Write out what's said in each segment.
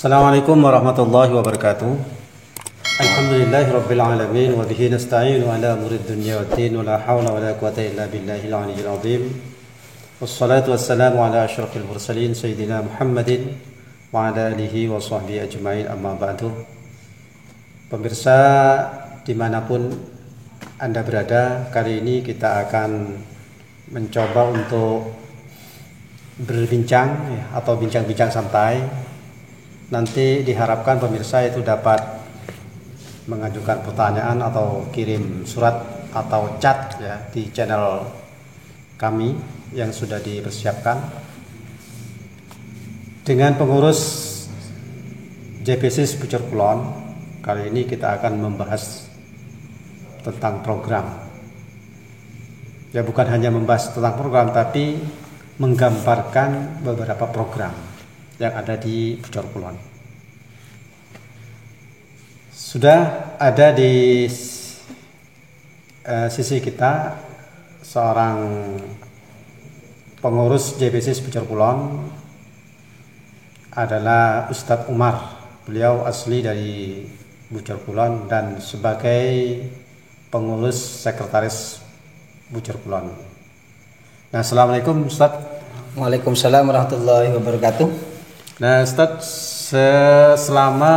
Assalamualaikum warahmatullahi wabarakatuh. Alhamdulillahi rabbil alamin wa bihi nasta'inu ala umuri dunya waddin wa la hawla wa la quwwata illa billahil aliyyil azim. Wassalatu wassalamu ala asyrafil mursalin sayyidina Muhammadin wa ala alihi wa sahbihi ajmain, amma ba'du. Pemirsa dimanapun Anda berada, kali ini kita akan mencoba untuk berbincang atau bincang-bincang santai. Nanti diharapkan pemirsa itu dapat mengajukan pertanyaan atau kirim surat atau chat ya di channel kami yang sudah dipersiapkan. Dengan pengurus JPSIS Pucur Kulon, kali ini kita akan membahas tentang program. Ya, bukan hanya membahas tentang program, tapi menggambarkan beberapa program yang ada di Pucur Kulon. Sudah ada di sisi kita seorang pengurus JPSIS Pucur Kulon, adalah Ustadz Umar. Beliau asli dari Pucur Kulon dan sebagai pengurus sekretaris Pucur Kulon. Nah, assalamualaikum Ustadz. Waalaikumsalam warahmatullahi wabarakatuh. Nah, Ustadz, selama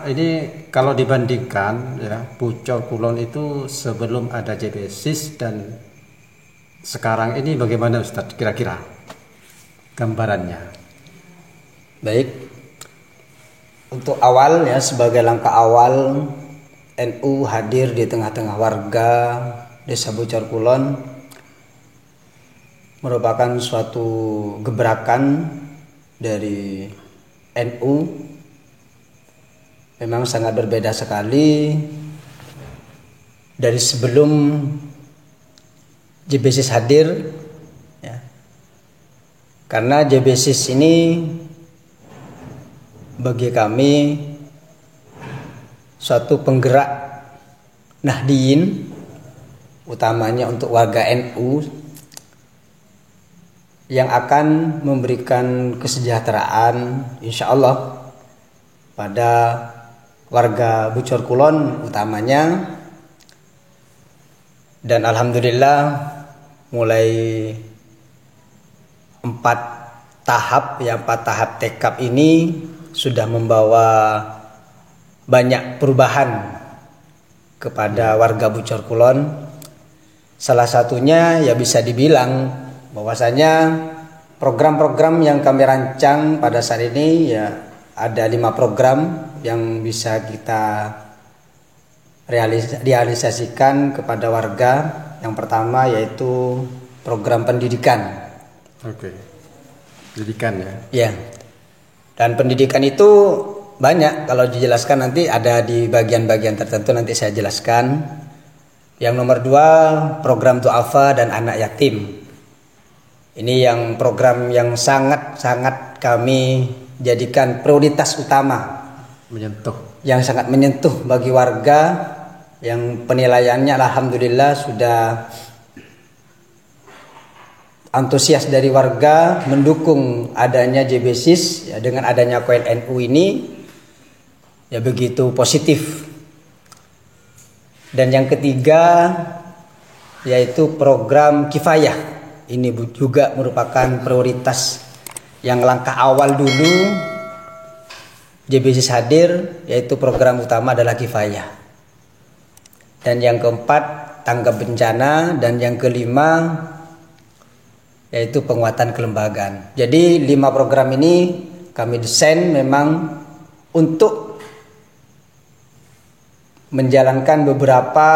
ini kalau dibandingkan ya, Pucur Kulon itu sebelum ada JPSIS dan sekarang ini bagaimana Ustadz kira-kira gambarannya? Baik, untuk awal ya, sebagai langkah awal NU hadir di tengah-tengah warga Desa Pucur Kulon merupakan suatu gebrakan dari NU. Memang sangat berbeda sekali dari sebelum JPSIS hadir ya. Karena JPSIS ini bagi kami suatu penggerak Nahdliyin, utamanya untuk warga NU, yang akan memberikan kesejahteraan insya Allah pada warga Pucur Kulon utamanya. Dan alhamdulillah mulai 4 tahap tekap ini sudah membawa banyak perubahan kepada warga Pucur Kulon. Salah satunya ya bisa dibilang bahwasanya program-program yang kami rancang pada saat ini ya ada 5 program yang bisa kita realisasikan kepada warga. Yang pertama yaitu program pendidikan. Oke. Pendidikan ya. Ya. Dan pendidikan itu banyak, kalau dijelaskan nanti ada di bagian-bagian tertentu, nanti saya jelaskan. Yang nomor 2 program du'afa dan anak yatim. Ini yang program yang sangat kami jadikan prioritas utama, yang sangat menyentuh bagi warga, yang penilaiannya alhamdulillah sudah antusias dari warga mendukung adanya JPSIS ya. Dengan adanya koin NU ini ya begitu positif. Dan yang ketiga yaitu program kifayah. Ini juga merupakan prioritas yang langkah awal dulu JPSIS hadir, yaitu program utama adalah kifayah. Dan yang keempat tanggap bencana, dan yang kelima yaitu penguatan kelembagaan. Jadi 5 program ini kami desain memang untuk menjalankan beberapa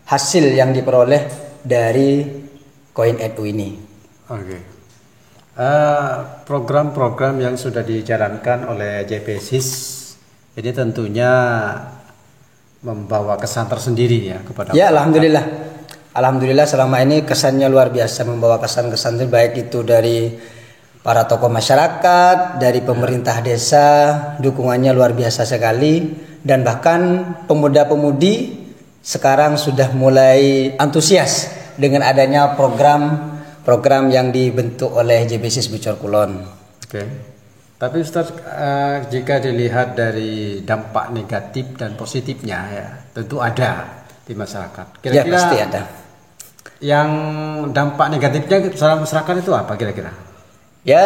hasil yang diperoleh dari koin NU ini. Oke. Program-program yang sudah dijalankan oleh JPSIS ini tentunya membawa kesan tersendiri ya kepada ya. Alhamdulillah selama ini kesannya luar biasa, membawa kesan-kesan baik itu dari para tokoh masyarakat, dari pemerintah desa, dukungannya luar biasa sekali. Dan bahkan pemuda-pemudi sekarang sudah mulai antusias dengan adanya program yang dibentuk oleh JPSIS Pucur Kulon. Oke. Tapi Ustaz, jika dilihat dari dampak negatif dan positifnya ya, tentu ada di masyarakat. Ya pasti ada. Yang dampak negatifnya dalam masyarakat itu apa kira-kira? Ya,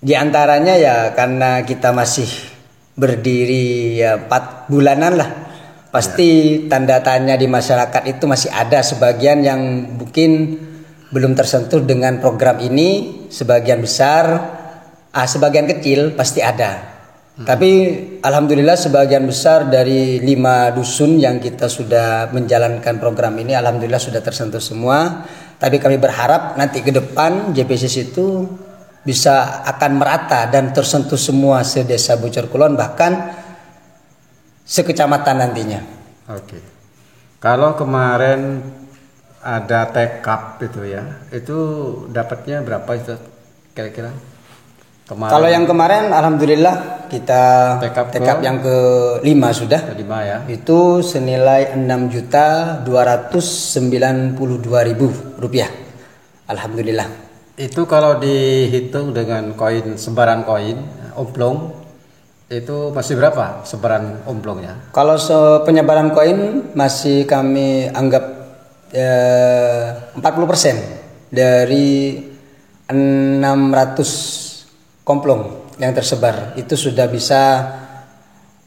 di antaranya ya karena kita masih berdiri ya 4 bulanan lah. Pasti tanda tanya di masyarakat itu masih ada sebagian yang mungkin belum tersentuh dengan program ini, sebagian besar, sebagian kecil pasti ada. Tapi alhamdulillah sebagian besar dari 5 dusun yang kita sudah menjalankan program ini alhamdulillah sudah tersentuh semua. Tapi kami berharap nanti ke depan JPSIS itu bisa akan merata dan tersentuh semua sedesa Bucor Kulon bahkan sekecamatan nantinya. Oke. Kalau kemarin ada tekap itu ya, itu dapatnya berapa itu kira-kira? Kalau yang kemarin alhamdulillah kita tekap yang ke-5 sudah. Ke-5 ya. Itu senilai 6.292.000 rupiah. Alhamdulillah. Itu kalau dihitung dengan koin, sebaran koin omplong itu masih berapa sebaran omplongnya? Kalau penyebaran koin masih kami anggap 40% dari 600 komplong yang tersebar itu sudah bisa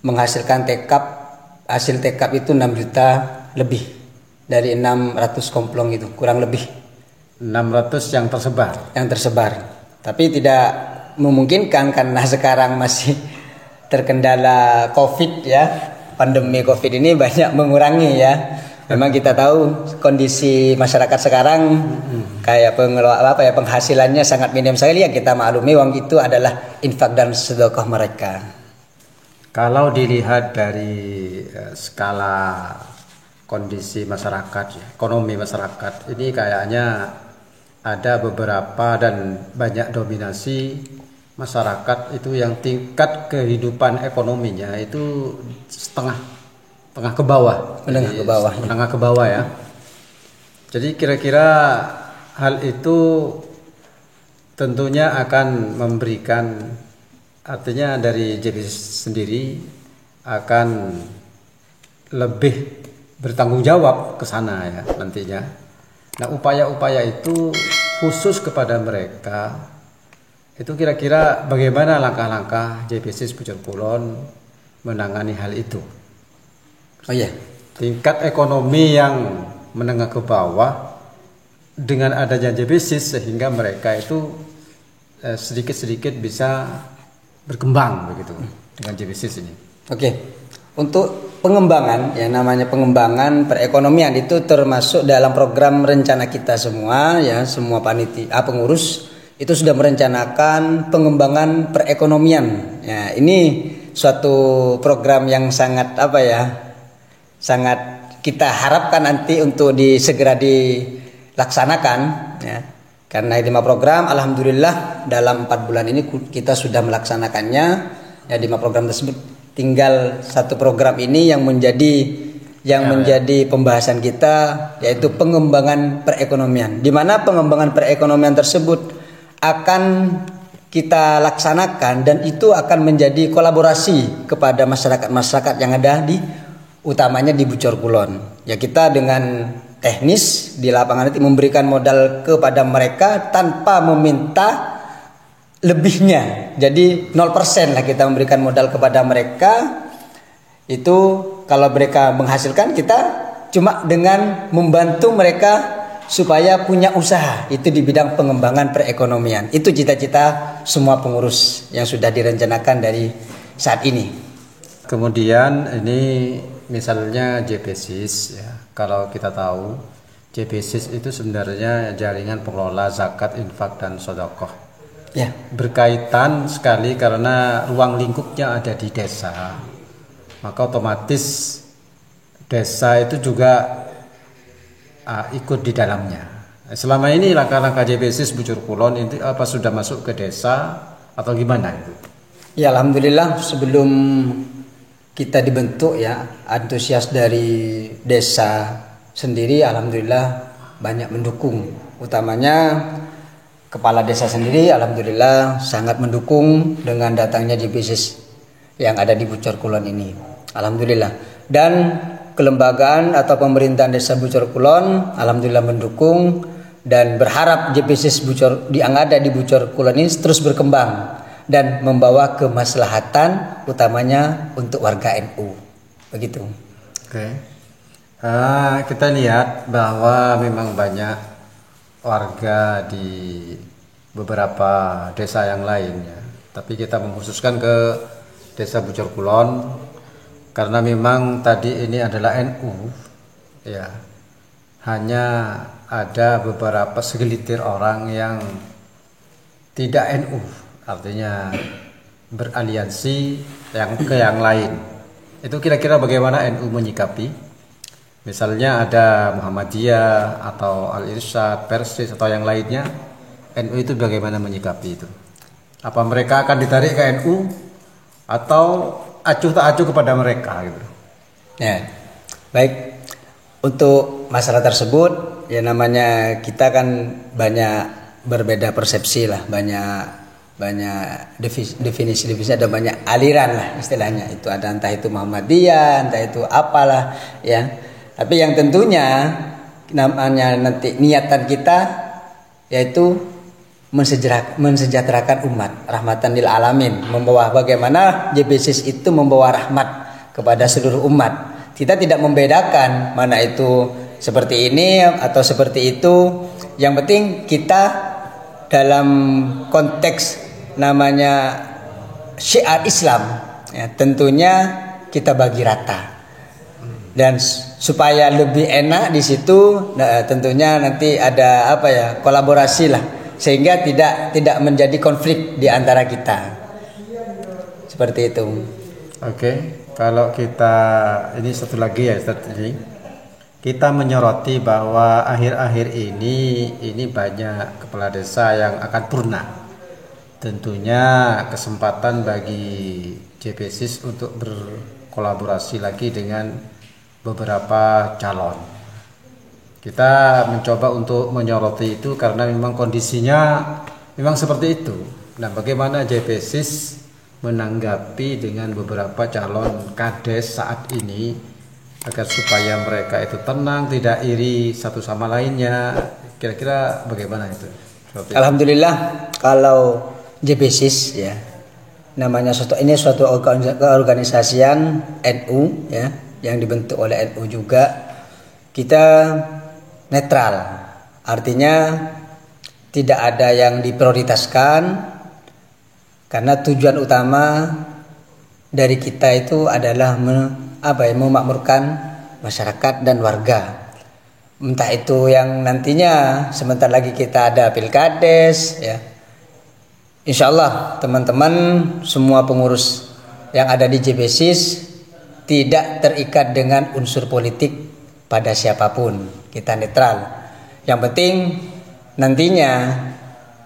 menghasilkan tekap. Hasil tekap itu 6 juta lebih dari 600 komplong itu, kurang lebih 600 yang tersebar. Tapi tidak memungkinkan karena sekarang masih terkendala COVID ya. Pandemi COVID ini banyak mengurangi ya. Memang kita tahu kondisi masyarakat sekarang kayak penghasilannya sangat minim sekali ya, kita maklumi uang itu adalah infak dan sedekah mereka. Kalau dilihat dari skala kondisi masyarakat ya, ekonomi masyarakat ini kayaknya ada beberapa dan banyak dominasi masyarakat itu yang tingkat kehidupan ekonominya itu menengah ke bawah ya. Jadi kira-kira hal itu tentunya akan memberikan, artinya dari JPSIS sendiri akan lebih bertanggung jawab ke sana ya nantinya. Nah, upaya-upaya itu khusus kepada mereka itu kira-kira bagaimana langkah-langkah JPSIS Bucor Kulon menangani hal itu? Oh iya, tingkat ekonomi yang menengah ke bawah dengan adanya JPSIS sehingga mereka itu sedikit-sedikit bisa berkembang begitu dengan JPSIS ini. Oke. Untuk pengembangan, yang namanya pengembangan perekonomian itu termasuk dalam program rencana kita semua ya, semua panitia pengurus itu sudah merencanakan pengembangan perekonomian. Ya, ini suatu program yang sangat sangat kita harapkan nanti untuk segera dilaksanakan ya. Karena 5 program alhamdulillah dalam 4 bulan ini kita sudah melaksanakannya ya, 5 program tersebut. Tinggal 1 program ini yang menjadi pembahasan kita, yaitu pengembangan perekonomian. Di mana pengembangan perekonomian tersebut akan kita laksanakan dan itu akan menjadi kolaborasi kepada masyarakat-masyarakat yang ada utamanya di Bucor Kulon. Ya, kita dengan teknis di lapangan nanti memberikan modal kepada mereka tanpa meminta lebihnya. Jadi 0% lah kita memberikan modal kepada mereka. Itu kalau mereka menghasilkan, kita cuma dengan membantu mereka supaya punya usaha itu di bidang pengembangan perekonomian. Itu cita-cita semua pengurus yang sudah direncanakan dari saat ini. Kemudian ini misalnya JPSIS ya, kalau kita tahu JPSIS itu sebenarnya jaringan pengelola zakat, infak dan sedekah. Ya, berkaitan sekali karena ruang lingkupnya ada di desa. Maka otomatis desa itu juga ikut di dalamnya. Selama ini langkah-langkah JPSIS Bucor Kulon itu apa sudah masuk ke desa atau gimana itu? Ya, alhamdulillah sebelum kita dibentuk ya, antusias dari desa sendiri alhamdulillah banyak mendukung. Utamanya kepala desa sendiri alhamdulillah sangat mendukung dengan datangnya JPSIS yang ada di Bucor Kulon ini. Alhamdulillah. Dan kelembagaan atau pemerintahan Desa Bucor Kulon alhamdulillah mendukung dan berharap JPSIS yang ada di Bucor Kulon ini terus berkembang dan membawa kemaslahatan utamanya untuk warga NU. Begitu. Oke. Kita lihat bahwa memang banyak warga di beberapa desa yang lainnya, tapi kita mengkhususkan ke Desa Bucor Kulon karena memang tadi ini adalah NU, ya. Hanya ada beberapa segelintir orang yang tidak NU, artinya beraliansi yang lain. Itu kira-kira bagaimana NU menyikapi? Misalnya ada Muhammadiyah atau Al-Irsyad, Persis atau yang lainnya, NU itu bagaimana menyikapi itu? Apa mereka akan ditarik ke NU atau acuh tak acuh kepada mereka gitu? Ya, baik. Untuk masalah tersebut, ya namanya kita kan banyak berbeda persepsi lah, banyak definisi ada banyak aliran lah istilahnya. Itu ada entah itu Muhammadiyah, entah itu apalah ya. Tapi yang tentunya namanya nanti niatan kita yaitu mensejahterakan umat, rahmatan lil alamin, membawa bagaimana JPSIS itu membawa rahmat kepada seluruh umat. Kita tidak membedakan mana itu seperti ini atau seperti itu. Yang penting kita dalam konteks namanya syiar Islam ya, tentunya kita bagi rata. Dan supaya lebih enak di situ, nah, tentunya nanti ada kolaborasi lah, sehingga tidak menjadi konflik di antara kita. Seperti itu. Oke, kalau kita ini satu lagi ya Ustaz, kita menyoroti bahwa akhir-akhir ini banyak kepala desa yang akan purna. Tentunya kesempatan bagi JPSIS untuk berkolaborasi lagi dengan beberapa calon. Kita mencoba untuk menyoroti itu karena memang kondisinya memang seperti itu. Nah, bagaimana JPSIS menanggapi dengan beberapa calon kades saat ini agar supaya mereka itu tenang, tidak iri satu sama lainnya. Kira-kira bagaimana itu? Alhamdulillah kalau JPSIS ya namanya suatu keorganisasian NU ya, yang dibentuk oleh NU juga, kita netral, artinya tidak ada yang diprioritaskan karena tujuan utama dari kita itu adalah memakmurkan masyarakat dan warga. Entah itu yang nantinya sebentar lagi kita ada pilkades ya. Insya Allah teman-teman semua pengurus yang ada di JPSIS tidak terikat dengan unsur politik pada siapapun. Kita netral. Yang penting nantinya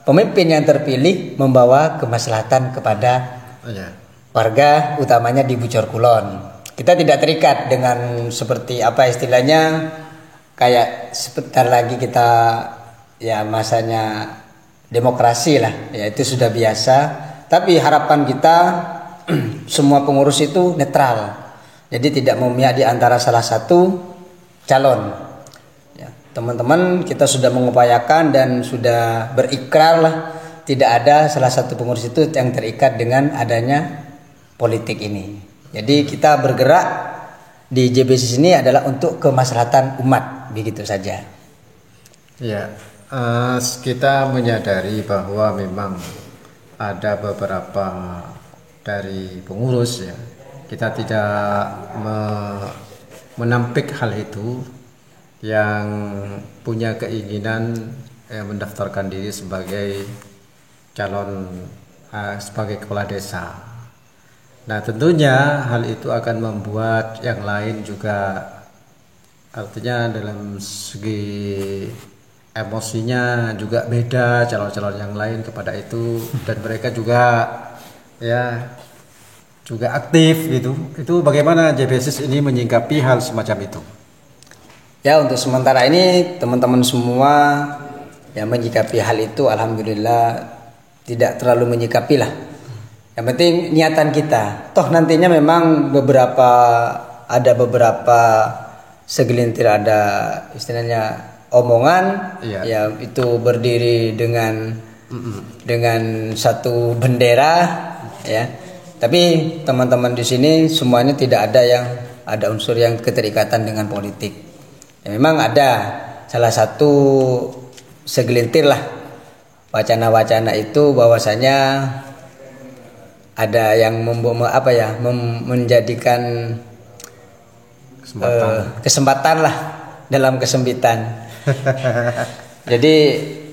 pemimpin yang terpilih membawa kemaslahatan kepada warga, utamanya di Bucor Kulon. Kita tidak terikat dengan seperti apa istilahnya, kayak sebentar lagi kita ya masanya demokrasi lah, ya itu sudah biasa. Tapi harapan kita semua pengurus itu netral. Jadi tidak memihak di antara salah satu calon. Ya, teman-teman kita sudah mengupayakan dan sudah berikrar lah, tidak ada salah satu pengurus itu yang terikat dengan adanya politik ini. Jadi kita bergerak di JPSIS ini adalah untuk kemaslahatan umat, begitu saja. Ya, kita menyadari bahwa memang ada beberapa dari pengurus ya. Kita tidak menampik hal itu, yang punya keinginan mendaftarkan diri sebagai calon sebagai kepala desa. Nah, tentunya hal itu akan membuat yang lain juga, artinya dalam segi emosinya juga beda calon-calon yang lain kepada itu, dan mereka juga juga aktif gitu. Itu bagaimana JPSIS ini menyingkapi hal semacam itu? Ya, untuk sementara ini teman-teman semua yang menyikapi hal itu alhamdulillah tidak terlalu menyikapi lah. Yang penting niatan kita. Toh nantinya memang ada beberapa segelintir ada istilahnya omongan ya itu berdiri dengan satu bendera ya. Tapi teman-teman di sini semuanya tidak ada yang ada unsur yang keterikatan dengan politik. Ya, memang ada salah satu segelintir lah wacana-wacana itu bahwasanya ada yang menjadikan kesempatan lah dalam kesempitan. Jadi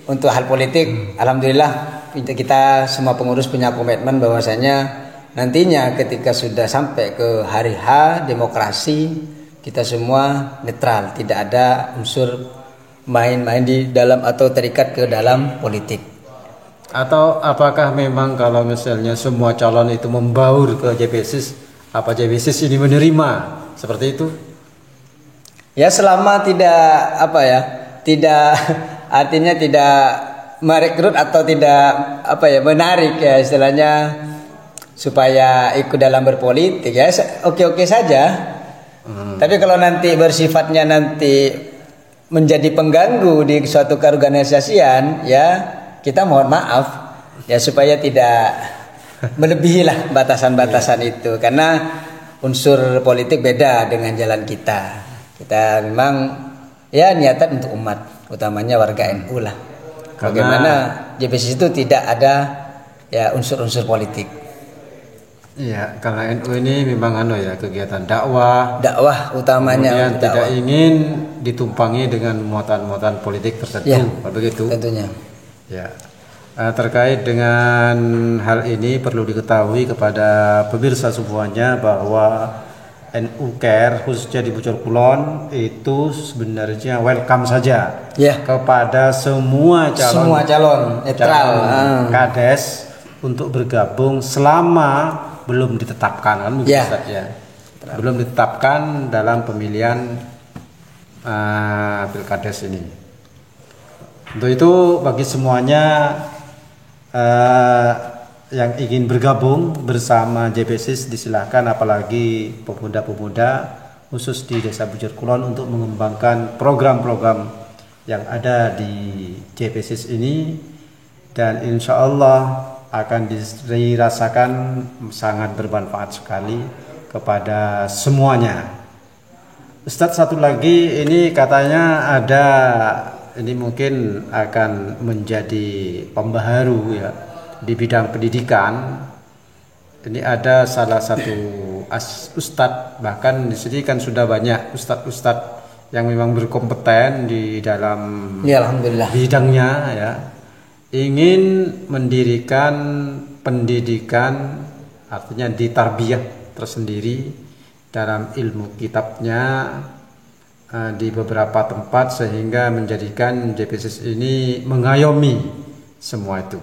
untuk hal politik alhamdulillah kita semua pengurus punya komitmen bahwasanya nantinya ketika sudah sampai ke hari H demokrasi kita semua netral, tidak ada unsur main-main di dalam atau terikat ke dalam politik. Atau apakah memang kalau misalnya semua calon itu membaur ke JPSIS, apa JPSIS ini menerima seperti itu? Ya selama tidak artinya tidak merekrut atau tidak menarik ya istilahnya supaya ikut dalam berpolitik ya oke-oke saja. Tapi kalau nanti bersifatnya nanti menjadi pengganggu di suatu keorganisasian ya kita mohon maaf ya supaya tidak melebihi lah batasan-batasan itu karena unsur politik beda dengan jalan kita. Kita memang ya niatan untuk umat utamanya warga NU lah. Bagaimana JPSIS itu tidak ada ya unsur-unsur politik. Iya, karena NU ini memang kegiatan dakwah utamanya kemudian tidak ingin ditumpangi dengan muatan-muatan politik tertentu, ya, begitu. Tentunya. Ya. Terkait dengan hal ini perlu diketahui kepada pemirsa semuanya bahwa NU Care khususnya di Bocor Kulon itu sebenarnya welcome saja kepada semua calon netral kades untuk bergabung selama belum ditetapkan kan belum ditetapkan dalam pemilihan pilkades ini. Untuk itu bagi semuanya yang ingin bergabung bersama JPSIS disilahkan, apalagi pemuda-pemuda khusus di Desa Bocor Kulon untuk mengembangkan program-program yang ada di JPSIS ini dan insya Allah akan dirasakan sangat bermanfaat sekali kepada semuanya. Ustadz satu lagi ini katanya ini mungkin akan menjadi pembaharu ya di bidang pendidikan. Ini ada salah satu ustadz, bahkan di sini kan sudah banyak ustadz-ustadz yang memang berkompeten di dalam alhamdulillah bidangnya ya. Ingin mendirikan pendidikan artinya di tarbiyah tersendiri dalam ilmu kitabnya di beberapa tempat sehingga menjadikan JPSIS ini mengayomi semua itu.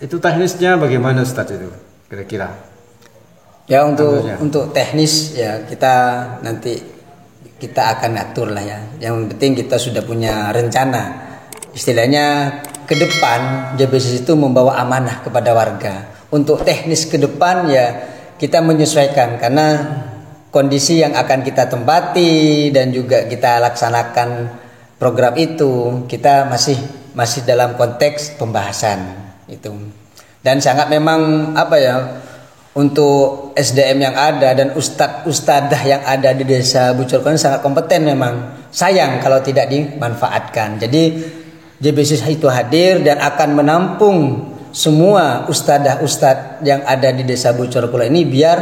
Itu teknisnya bagaimana Ustaz itu kira-kira? Ya untuk teknis ya kita akan atur lah ya. Yang penting kita sudah punya rencana. Istilahnya ke depan JPSIS itu membawa amanah kepada warga. Untuk teknis ke depan ya kita menyesuaikan karena kondisi yang akan kita tempati dan juga kita laksanakan program itu kita masih dalam konteks pembahasan itu. Dan sangat memang untuk SDM yang ada dan ustadz-ustadzah yang ada di Desa Bocor Kulon sangat kompeten memang. Sayang kalau tidak dimanfaatkan. Jadi JPSIS itu hadir dan akan menampung semua ustadzah-ustadz yang ada di Desa Bocor Kulon ini biar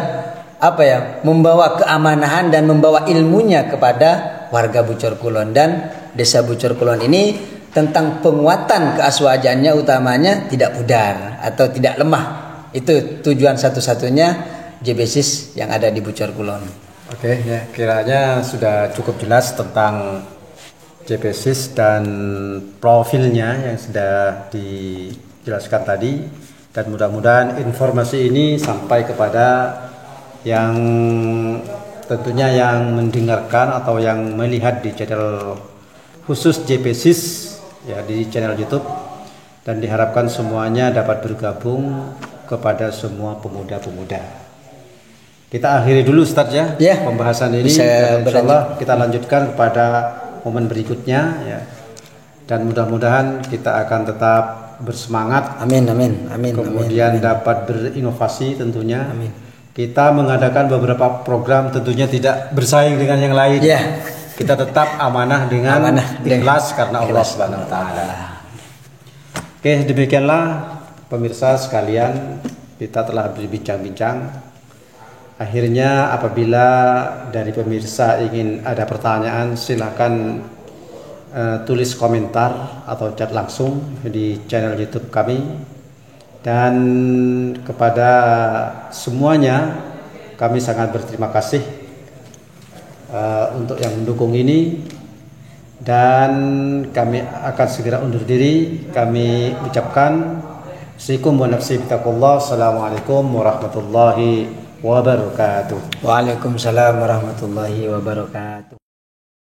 membawa keamanahan dan membawa ilmunya kepada warga Bocor Kulon. Dan Desa Bocor Kulon ini tentang penguatan keaswajannya utamanya tidak pudar atau tidak lemah. Itu tujuan satu-satunya JPSIS yang ada di Bocor Kulon. Oke, ya kiranya sudah cukup jelas tentang JPSIS dan profilnya yang sudah dijelaskan tadi, dan mudah-mudahan informasi ini sampai kepada yang tentunya yang mendengarkan atau yang melihat di channel khusus JPSIS ya di channel YouTube, dan diharapkan semuanya dapat bergabung kepada semua pemuda-pemuda. Kita akhiri dulu Ustaz ya, pembahasan ini. Insyaallah kita lanjutkan kepada momen berikutnya ya. Dan mudah-mudahan kita akan tetap bersemangat. Amin, amin, amin. Kemudian dapat berinovasi tentunya. Amin. Kita mengadakan beberapa program tentunya tidak bersaing dengan yang lain. Ya. Kita tetap amanah dengan ikhlas karena Allah Subhanahu wa taala. Oke, demikianlah pemirsa sekalian, kita telah berbincang-bincang. Akhirnya apabila dari pemirsa ingin ada pertanyaan, silakan tulis komentar atau chat langsung di channel YouTube kami. Dan kepada semuanya kami sangat berterima kasih untuk yang mendukung ini, dan kami akan segera undur diri. Kami ucapkan assalamualaikum warahmatullahi wabarakatuh. Waalaikumsalam warahmatullahi wabarakatuh.